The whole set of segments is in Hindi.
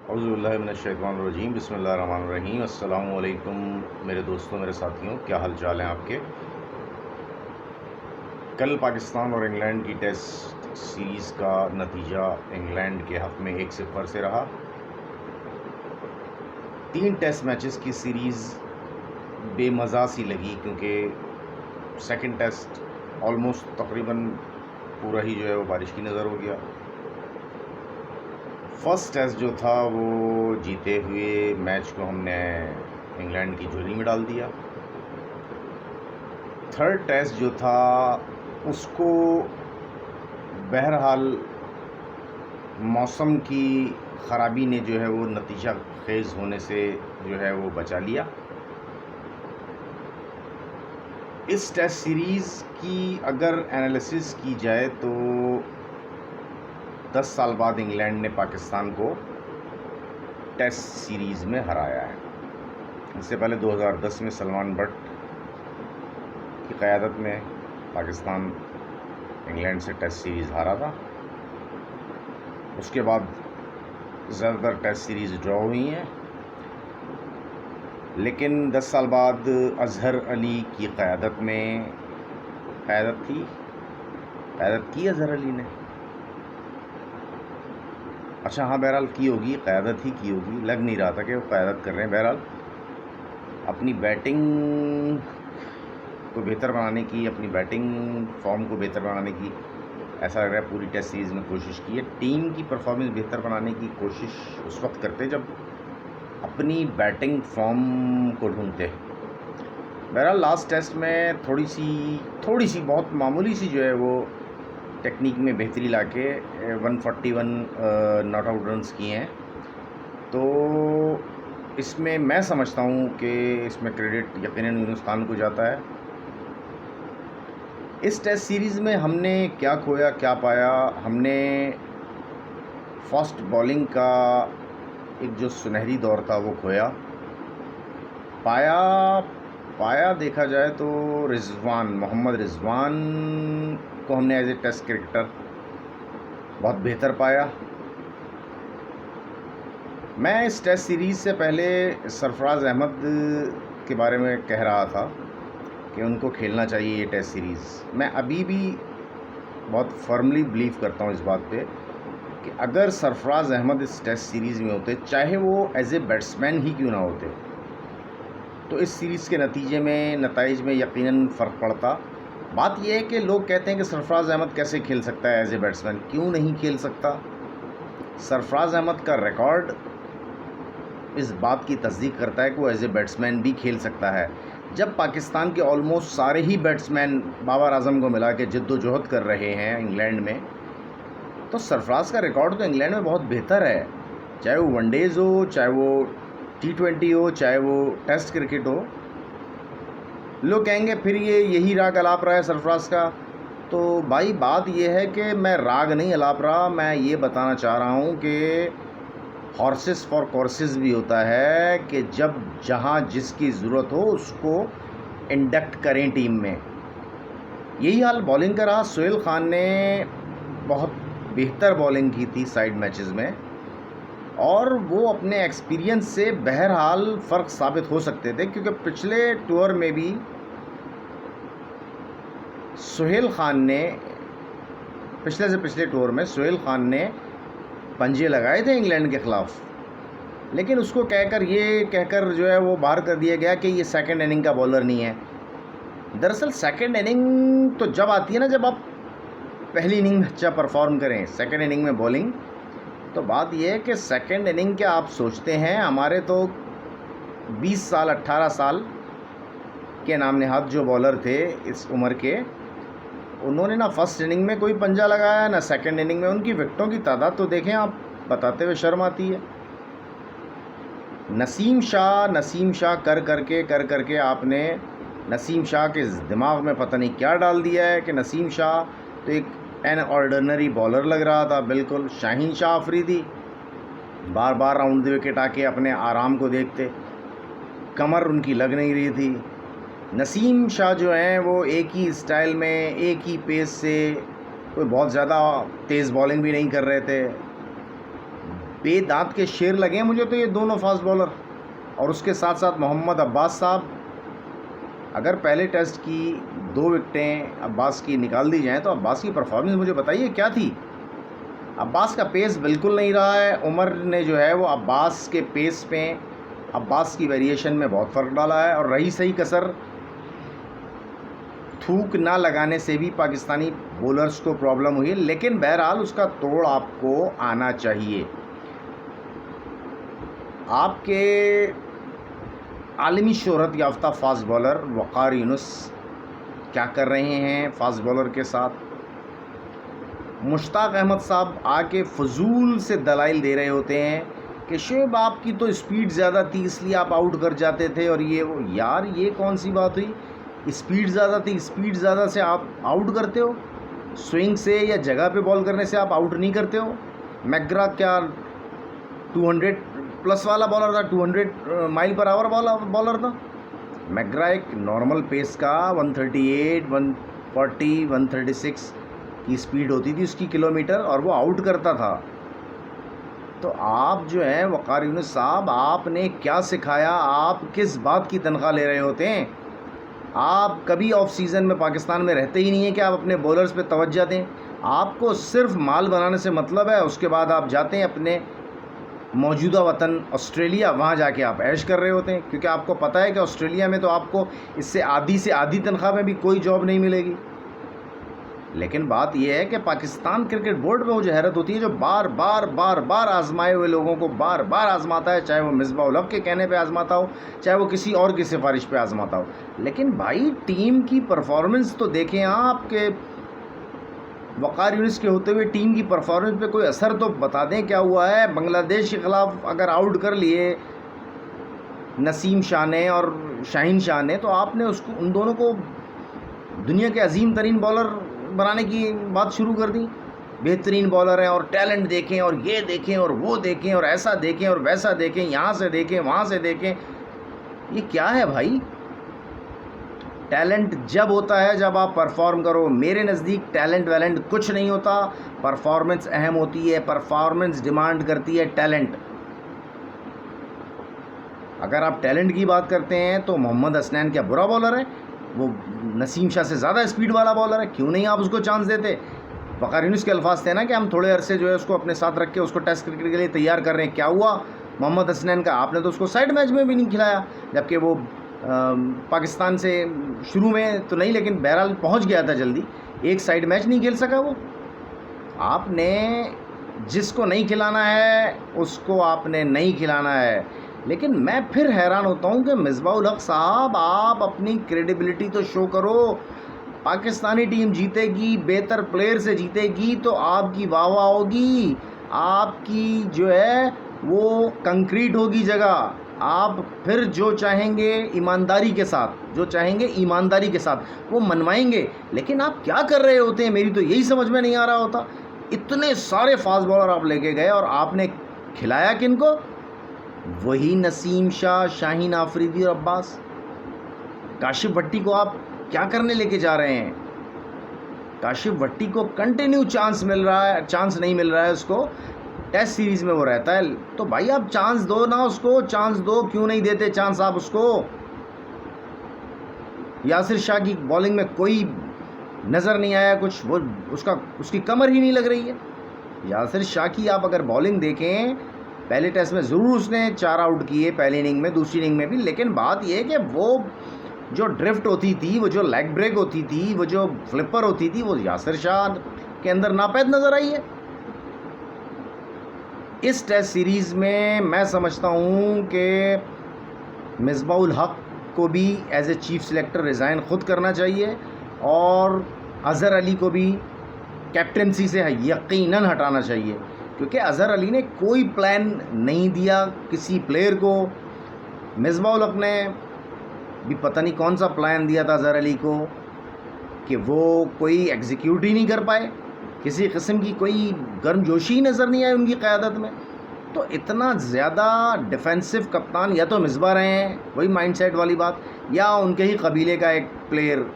औज़ुबिल्लाहिमिनश्शैतानिर्रजीम बिस्मिल्लाहिर्रहमानिर्रहीम। अस्सलामु अलैकुम मेरे दोस्तों, मेरे साथियों, क्या हाल चाल हैं आपके। कल पाकिस्तान और इंग्लैंड की टेस्ट सीरीज़ का नतीजा इंग्लैंड के हक़ में 1-0 से रहा। 3 टेस्ट मैचेस की सीरीज़ बेमज़ा सी लगी क्योंकि सेकंड टेस्ट ऑलमोस्ट तकरीबन पूरा ही जो है वो बारिश की नज़र हो गया। फर्स्ट टेस्ट जो था वो जीते हुए मैच को हमने इंग्लैंड की झोली में डाल दिया। थर्ड टेस्ट जो था उसको बहरहाल मौसम की ख़राबी ने जो है वो नतीजा खेज़ होने से जो है वो बचा लिया। इस टेस्ट सीरीज़ की अगर एनालिसिस की जाए तो 10 साल बाद इंग्लैंड ने पाकिस्तान को टेस्ट सीरीज़ में हराया है। इससे पहले 2010 में सलमान बट की क़यादत में पाकिस्तान इंग्लैंड से टेस्ट सीरीज़ हारा था। उसके बाद ज़्यादातर टेस्ट सीरीज़ ड्रॉ हुई हैं, लेकिन 10 साल बाद अज़हर अली की क़यादत में क़यादत की अज़हर अली ने, अच्छा हाँ बहरहाल की होगी, क़यादत ही की होगी, लग नहीं रहा था कि वो क़यादत कर रहे हैं। बहरहाल अपनी बैटिंग को बेहतर बनाने की, अपनी बैटिंग फॉर्म को बेहतर बनाने की ऐसा लग रहा है पूरी टेस्ट सीरीज़ में कोशिश की है। टीम की परफॉर्मेंस बेहतर बनाने की कोशिश उस वक्त करते जब अपनी बैटिंग फॉर्म को ढूंढते। बहरहाल लास्ट टेस्ट में थोड़ी सी बहुत मामूली सी जो है वो टेक्निक में बेहतरी लाके 141 नॉट आउट रन्स किए हैं। तो इसमें मैं समझता हूँ कि इसमें क्रेडिट यकीनन यूनुस खान को जाता है। इस टेस्ट सीरीज़ में हमने क्या खोया क्या पाया। हमने फास्ट बॉलिंग का एक जो सुनहरी दौर था वो खोया। पाया देखा जाए तो मोहम्मद रिजवान को हमने एज ए टेस्ट क्रिकेटर बहुत बेहतर पाया। मैं इस टेस्ट सीरीज़ से पहले सरफराज अहमद के बारे में कह रहा था कि उनको खेलना चाहिए ये टेस्ट सीरीज़। मैं अभी भी बहुत फर्मली बिलीव करता हूँ इस बात पे कि अगर सरफराज अहमद इस टेस्ट सीरीज़ में होते, चाहे वो एज ए बैट्समैन ही क्यों ना होते, तो इस सीरीज़ के नतीजे में यकीनन फ़र्क पड़ता। बात यह है कि लोग कहते हैं कि सरफराज अहमद कैसे खेल सकता है एज ए बैट्समैन। क्यों नहीं खेल सकता? सरफराज अहमद का रिकॉर्ड इस बात की तस्दीक करता है कि वो एज ए बैट्समैन भी खेल सकता है। जब पाकिस्तान के ऑलमोस्ट सारे ही बैट्समैन बाबर आजम को मिला के जद्दोजहद कर रहे हैं इंग्लैंड में, तो सरफराज का रिकॉर्ड तो इंग्लैंड में बहुत बेहतर है। चाहे वो वनडेज़ हो, चाहे वो T20 हो, चाहे वो टेस्ट क्रिकेट हो। लोग कहेंगे फिर ये यही राग अलाप रहा है सरफराज का। तो भाई बात ये है कि मैं राग नहीं अलाप रहा, मैं ये बताना चाह रहा हूँ कि हॉर्सेस फॉर कोर्सेस भी होता है कि जब जहाँ जिसकी ज़रूरत हो उसको इंडक्ट करें टीम में। यही हाल बॉलिंग का रहा। सोहेल ख़ान ने बहुत बेहतर बॉलिंग की थी साइड मैचेस में, और वो अपने एक्सपीरियंस से बहरहाल फ़र्क साबित हो सकते थे, क्योंकि पिछले टूर में भी सोहेल ख़ान ने पिछले से पिछले टूर में सोहेल ख़ान ने पंजे लगाए थे इंग्लैंड के ख़िलाफ़, लेकिन उसको कहकर जो है वो बाहर कर दिया गया कि ये सेकंड इनिंग का बॉलर नहीं है। दरअसल सेकंड इनिंग तो जब आती है ना, जब आप पहली इनिंग में अच्छा परफॉर्म करें, सेकंड इनिंग में बॉलिंग। तो बात यह है कि सेकंड इनिंग क्या आप सोचते हैं, हमारे तो 20 साल 18 साल के नाम नहाद जो बॉलर थे इस उम्र के, उन्होंने ना फर्स्ट इनिंग में कोई पंजा लगाया ना सेकंड इनिंग में। उनकी विकेटों की तादाद तो देखें आप, बताते हुए शर्म आती है। नसीम शाह कर करके आपने नसीम शाह के दिमाग में पता नहीं क्या डाल दिया है कि नसीम शाह तो एक एन ऑर्डिनरी बॉलर लग रहा था। बिल्कुल शाहीन शाह अफरीदी बार बार राउंड द विकेट आके अपने आराम को देखते, कमर उनकी लग नहीं रही थी। नसीम शाह जो हैं वो एक ही स्टाइल में, एक ही पेस से, कोई बहुत ज़्यादा तेज़ बॉलिंग भी नहीं कर रहे थे। बेदांत के शेर लगे हैं मुझे तो ये दोनों फास्ट बॉलर, और उसके साथ साथ मोहम्मद अब्बास साहब। अगर पहले टेस्ट की 2 विकेटें अब्बास की निकाल दी जाएँ तो अब्बास की परफॉर्मेंस मुझे बताइए क्या थी। अब्बास का पेस बिल्कुल नहीं रहा है। उमर ने जो है वो अब्बास के पेस पे, अब्बास की वेरिएशन में बहुत फ़र्क डाला है। और रही सही कसर, थूक ना लगाने से भी पाकिस्तानी बॉलर्स को प्रॉब्लम हुई है, लेकिन बहरहाल उसका तोड़ आपको आना चाहिए। आपके आलमी शोहरत याफ्ता फास्ट बॉलर वक़ार यूनुस क्या कर रहे हैं फास्ट बॉलर के साथ। मुश्ताक अहमद साहब आके फजूल से दलाइल दे रहे होते हैं कि शोएब आपकी तो स्पीड ज़्यादा थी इसलिए आप आउट कर जाते थे, और ये वो। यार ये कौन सी बात हुई, स्पीड ज़्यादा थी, स्पीड ज़्यादा से आप आउट करते हो? स्विंग से या जगह पे बॉल करने से आप आउट नहीं करते हो? मैकग्रा क्या 200 प्लस वाला बॉलर था, 200 माइल पर आवर बॉलर था। मैकग्रा एक नॉर्मल पेस का 138, 140, 136 की स्पीड होती थी उसकी किलोमीटर, और वो आउट करता था। तो आप जो है वक़ार यूनुस साहब, आपने क्या सिखाया? आप किस बात की तनख्वाह ले रहे होते हैं? आप कभी ऑफ सीज़न में पाकिस्तान में रहते ही नहीं हैं कि आप अपने बॉलर्स पे तवज्जो दें। आपको सिर्फ माल बनाने से मतलब है। उसके बाद आप जाते हैं अपने मौजूदा वतन ऑस्ट्रेलिया, वहाँ जाके आप ऐश कर रहे होते हैं, क्योंकि आपको पता है कि ऑस्ट्रेलिया में तो आपको इससे आधी से आधी तनख्वाह में भी कोई जॉब नहीं मिलेगी। लेकिन बात यह है कि पाकिस्तान क्रिकेट बोर्ड में वो जो हैरत होती है, जो बार बार आजमाए हुए लोगों को बार बार आजमाता है, चाहे वो मिसबाह उल हक के कहने पे आजमाता हो, चाहे वो किसी और की सिफारिश पे आजमाता हो। लेकिन भाई टीम की परफॉर्मेंस तो देखें आपके वक़ार यूनुस के होते हुए टीम की परफॉर्मेंस पे कोई असर तो बता दें क्या हुआ है। बांग्लादेश के ख़िलाफ़ अगर आउट कर लिए नसीम शाह ने और शाहीन शाह ने, तो आपने उसको, उन दोनों को दुनिया के अजीम तरीन बॉलर बनाने की बात शुरू कर दी। बेहतरीन बॉलर हैं और टैलेंट देखें और ये देखें और वो देखें और ऐसा देखें और वैसा देखें, यहाँ से देखें वहाँ से देखें। ये क्या है भाई? टैलेंट जब होता है जब आप परफॉर्म करो। मेरे नज़दीक टैलेंट वैलेंट कुछ नहीं होता, परफॉर्मेंस अहम होती है। परफॉर्मेंस डिमांड करती है टैलेंट। अगर आप टैलेंट की बात करते हैं तो मोहम्मद हसनैन क्या बुरा बॉलर है? वो नसीम शाह से ज़्यादा स्पीड वाला बॉलर है। क्यों नहीं आप उसको चांस देते? वक़ार यूनुस के अल्फाज थे ना कि हम थोड़े अरसे जो है उसको अपने साथ रख के उसको टेस्ट क्रिकेट के लिए तैयार कर रहे हैं। क्या हुआ मोहम्मद हसनैन का? आपने तो उसको साइड मैच में भी नहीं खिलाया, जबकि वो पाकिस्तान से शुरू में तो नहीं, लेकिन बहरहाल पहुंच गया था जल्दी। एक साइड मैच नहीं खेल सका वो। आपने जिसको नहीं खिलाना है उसको आपने नहीं खिलाना है। लेकिन मैं फिर हैरान होता हूं कि मिसबाह उल हक साहब, आप अपनी क्रेडिबिलिटी तो शो करो। पाकिस्तानी टीम जीतेगी, बेहतर प्लेयर से जीतेगी तो आपकी वाह वाह होगी, आपकी जो है वो कंक्रीट होगी जगह। आप फिर जो चाहेंगे ईमानदारी के साथ, जो चाहेंगे ईमानदारी के साथ वो मनवाएंगे। लेकिन आप क्या कर रहे होते हैं, मेरी तो यही समझ में नहीं आ रहा होता। इतने सारे फास्ट बॉलर आप लेके गए और आपने खिलाया किनको? वही नसीम शाह, शाहीन आफरीदी और अब्बास। काशिफ भट्टी को आप क्या करने लेके जा रहे हैं? काशिफ भट्टी को कंटिन्यू चांस मिल रहा है, चांस नहीं मिल रहा है उसको। टेस्ट सीरीज़ में वो रहता है, तो भाई आप चांस दो ना उसको, चांस दो। क्यों नहीं देते चांस आप उसको? यासिर शाह की बॉलिंग में कोई नज़र नहीं आया कुछ, वो उसकी कमर ही नहीं लग रही है। यासिर शाह की आप अगर बॉलिंग देखें, पहले टेस्ट में ज़रूर उसने 4 आउट किए पहली इनिंग में, दूसरी इनिंग में भी। लेकिन बात यह है कि वो जो ड्रिफ्ट होती थी, वो जो लेग ब्रेक होती थी, वो जो फ्लिपर होती थी, वो यासिर शाह के अंदर नापैद नज़र आई है। इस टेस्ट सीरीज़ में मैं समझता हूँ कि मिसबाह उल हक को भी as a chief selector resign ख़ुद करना चाहिए, और अज़हर अली को भी कैप्टनसी से यकीनन हटाना चाहिए, क्योंकि अज़हर अली ने कोई प्लान नहीं दिया किसी प्लेयर को। मिसबाह उल हक ने भी पता नहीं कौन सा प्लान दिया था अज़हर अली को कि वो कोई एग्जीक्यूट ही नहीं कर पाए। किसी किस्म की कोई गर्मजोशी नज़र नहीं आई उनकी क़यादत में। तो इतना ज़्यादा डिफेंसिव कप्तान या तो मिसबाह रहे हैं, वही माइंडसेट वाली बात, या उनके ही कबीले का एक प्लेयर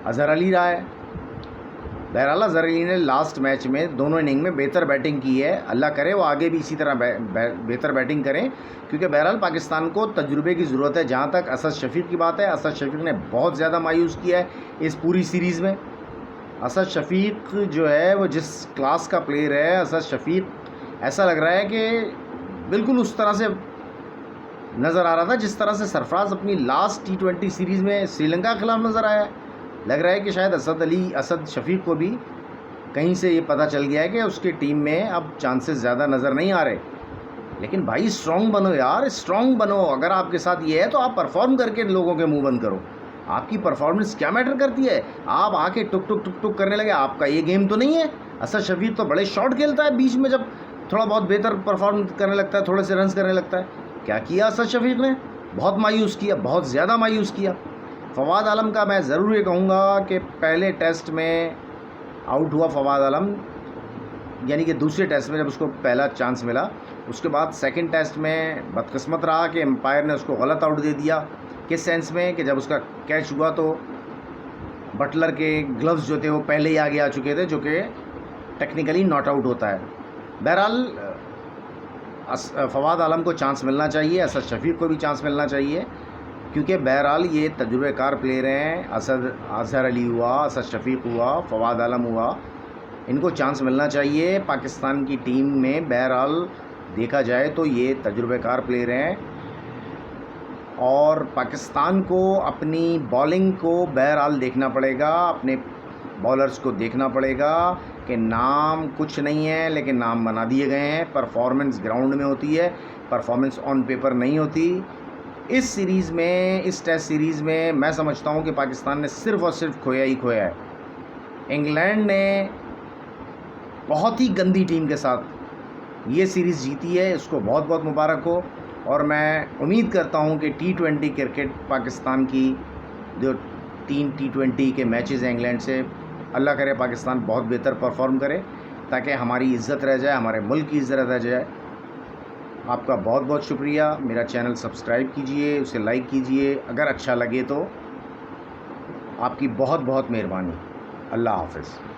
अज़हर अली रहा है। बहरहाल अज़हर अली ने लास्ट मैच में दोनों इनिंग में बेहतर बैटिंग की है। अल्लाह करे वो आगे भी इसी तरह बेहतर बैटिंग करें, क्योंकि बहरहाल पाकिस्तान को तजुर्बे की ज़रूरत है। जहाँ तक असद शफीक की बात है, असद शफीक ने बहुत ज़्यादा मायूस किया है इस पूरी सीरीज़ में। असद शफीक जो है वो जिस क्लास का प्लेयर है, असद शफीक ऐसा लग रहा है कि बिल्कुल उस तरह से नज़र आ रहा था जिस तरह से सरफराज अपनी लास्ट T20 सीरीज़ में श्रीलंका के खिलाफ नज़र आया। लग रहा है कि शायद असद शफीक को भी कहीं से ये पता चल गया है कि उसकी टीम में अब चांसेस ज़्यादा नज़र नहीं आ रहे। लेकिन भाई स्ट्रॉन्ग बनो यार, स्ट्रॉन्ग बनो। अगर आपके साथ ये है तो आप परफॉर्म करके लोगों के मुंह बंद करो। आपकी परफॉर्मेंस क्या मैटर करती है? आप आके टुक टुक टुक टुक करने लगे, आपका ये गेम तो नहीं है। असद शफीक तो बड़े शॉट खेलता है, बीच में जब थोड़ा बहुत बेहतर परफॉर्म करने लगता है, थोड़े से रन्स करने लगता है। क्या किया असद शफीक ने? बहुत मायूस किया, बहुत ज़्यादा मायूस किया। फवाद आलम का मैं ज़रूर ये कहूँगा कि पहले टेस्ट में आउट हुआ फवाद आलम, यानी कि दूसरे टेस्ट में जब उसको पहला चांस मिला, उसके बाद सेकंड टेस्ट में बदकिस्मत रहा कि एम्पायर ने उसको गलत आउट दे दिया। किस सेंस में कि जब उसका कैच हुआ तो बटलर के ग्लव्स जो थे वो पहले ही आगे आ चुके थे, जो कि टेक्निकली नॉट आउट होता है। बहरहाल फवाद आलम को चांस मिलना चाहिए, असद शफीक को भी चांस मिलना चाहिए, क्योंकि बहरहाल ये तजुर्बेकार प्लेयर हैं। अज़हर अली हुआ, असद शफीक हुआ, फवाद आलम हुआ, इनको चांस मिलना चाहिए पाकिस्तान की टीम में। बहरहाल देखा जाए तो ये तजुर्बेकार प्लेयर हैं और पाकिस्तान को अपनी बॉलिंग को बहरहाल देखना पड़ेगा, अपने बॉलर्स को देखना पड़ेगा कि नाम कुछ नहीं है लेकिन नाम बना दिए गए हैं। परफॉर्मेंस ग्राउंड में होती है, परफॉर्मेंस ऑन पेपर नहीं होती। इस सीरीज़ में, इस टेस्ट सीरीज़ में मैं समझता हूं कि पाकिस्तान ने सिर्फ़ और सिर्फ खोया ही खोया है। इंग्लैंड ने बहुत ही गंदी टीम के साथ ये सीरीज़ जीती है, इसको बहुत बहुत मुबारक हो। और मैं उम्मीद करता हूं कि T20 क्रिकेट पाकिस्तान की जो 3 T20 के मैचेस हैं इंग्लैंड से, अल्लाह करे पाकिस्तान बहुत बेहतर परफॉर्म करे ताकि हमारी इज़्ज़त रह जाए, हमारे मुल्क की इज़्ज़त रह जाए। आपका बहुत बहुत शुक्रिया। मेरा चैनल सब्सक्राइब कीजिए, उसे लाइक कीजिए, अगर अच्छा लगे तो। आपकी बहुत बहुत मेहरबानी। अल्लाह हाफ़िज़।